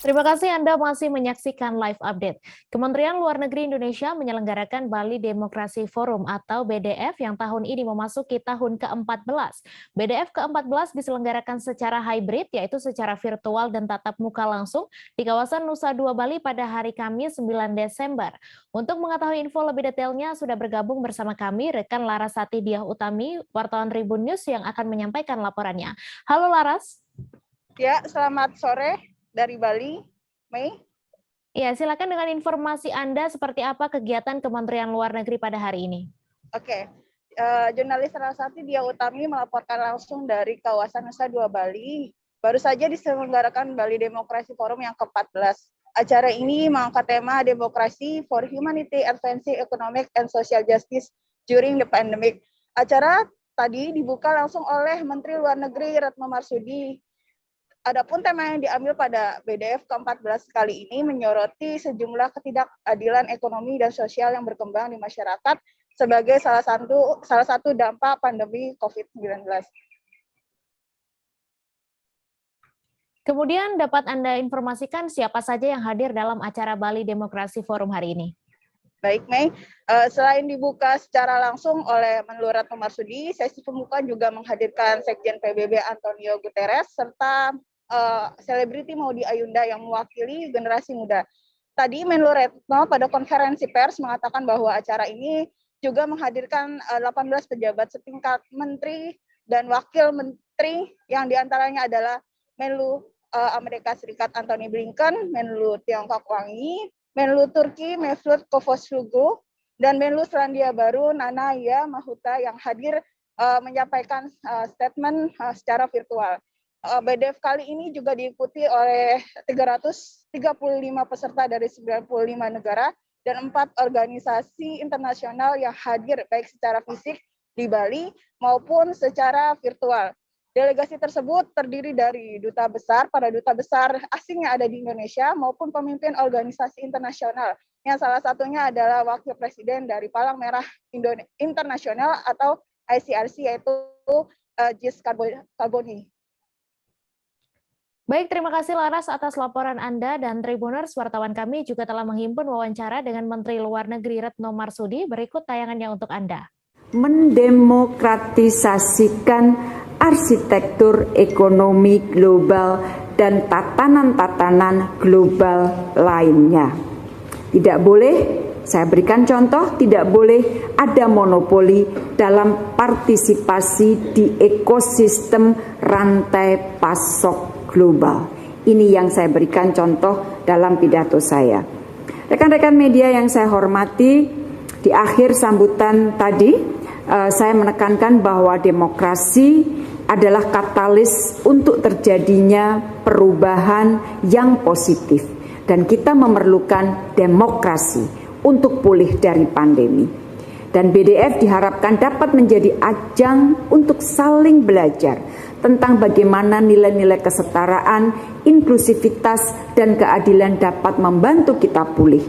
Terima kasih Anda masih menyaksikan live update. Kementerian Luar Negeri Indonesia menyelenggarakan Bali Demokrasi Forum atau BDF yang tahun ini memasuki tahun ke-14. BDF ke-14 diselenggarakan secara hybrid, yaitu secara virtual dan tatap muka langsung di kawasan Nusa Dua Bali pada hari Kamis 9 Desember. Untuk mengetahui info lebih detailnya, sudah bergabung bersama kami rekan Larasati Diah Utami, wartawan Tribun News yang akan menyampaikan laporannya. Halo Laras. Ya, selamat sore dari Bali, Mei. Ya, silakan dengan informasi Anda seperti apa kegiatan Kementerian Luar Negeri pada hari ini. Oke, jurnalis Larasati Diah Utami melaporkan langsung dari kawasan Nusa Dua Bali. Baru saja diselenggarakan Bali Demokrasi Forum yang ke-14. Acara ini mengangkat tema Demokrasi for Humanity, Advancing Economic and Social Justice during the Pandemic. Acara tadi dibuka langsung oleh Menteri Luar Negeri Retno Marsudi. Adapun tema yang diambil pada BDF ke-14 kali ini menyoroti sejumlah ketidakadilan ekonomi dan sosial yang berkembang di masyarakat sebagai salah satu dampak pandemi COVID-19. Kemudian dapat Anda informasikan siapa saja yang hadir dalam acara Bali Demokrasi Forum hari ini? Baik, Mei. Selain dibuka secara langsung oleh Menlu Retno Marsudi, sesi pembukaan juga menghadirkan Sekjen PBB Antonio Guterres serta selebriti Maudy Ayunda yang mewakili generasi muda. Tadi Menlu Retno pada konferensi pers mengatakan bahwa acara ini juga menghadirkan 18 pejabat setingkat menteri dan wakil menteri yang diantaranya adalah Menlu Amerika Serikat Antony Blinken, Menlu Tiongkok Wang Yi, Menlu Turki Mevlut Cavusoglu, dan Menlu Selandia Baru Nana Mahuta yang hadir menyampaikan statement secara virtual. BDF kali ini juga diikuti oleh 335 peserta dari 95 negara dan 4 organisasi internasional yang hadir baik secara fisik di Bali maupun secara virtual. Delegasi tersebut terdiri dari para duta besar asing yang ada di Indonesia maupun pemimpin organisasi internasional yang salah satunya adalah Wakil Presiden dari Palang Merah Internasional atau ICRC yaitu Gis Carboni. Baik, terima kasih Laras atas laporan Anda dan Tribuners, wartawan kami juga telah menghimpun wawancara dengan Menteri Luar Negeri Retno Marsudi. Berikut tayangannya untuk Anda. Mendemokratisasikan arsitektur ekonomi global dan tatanan-tatanan global lainnya. Tidak boleh, saya berikan contoh, tidak boleh ada monopoli dalam partisipasi di ekosistem rantai pasok global. Ini yang saya berikan contoh dalam pidato saya. Rekan-rekan media yang saya hormati, di akhir sambutan tadi saya menekankan bahwa demokrasi adalah katalis untuk terjadinya perubahan yang positif dan kita memerlukan demokrasi untuk pulih dari pandemi. Dan BDF diharapkan dapat menjadi ajang untuk saling belajar tentang bagaimana nilai-nilai kesetaraan, inklusivitas, dan keadilan dapat membantu kita pulih,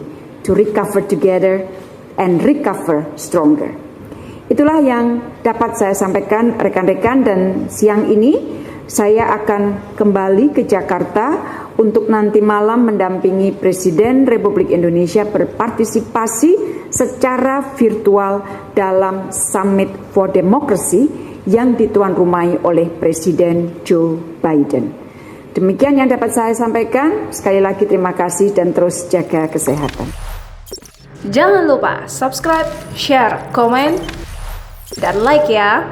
to recover together and recover stronger. Itulah yang dapat saya sampaikan rekan-rekan, dan siang ini saya akan kembali ke Jakarta untuk nanti malam mendampingi Presiden Republik Indonesia berpartisipasi secara virtual dalam Summit for Democracy yang dituan rumahi oleh Presiden Joe Biden. Demikian yang dapat saya sampaikan. Sekali lagi terima kasih dan terus jaga kesehatan. Jangan lupa subscribe, share, komen, dan like ya.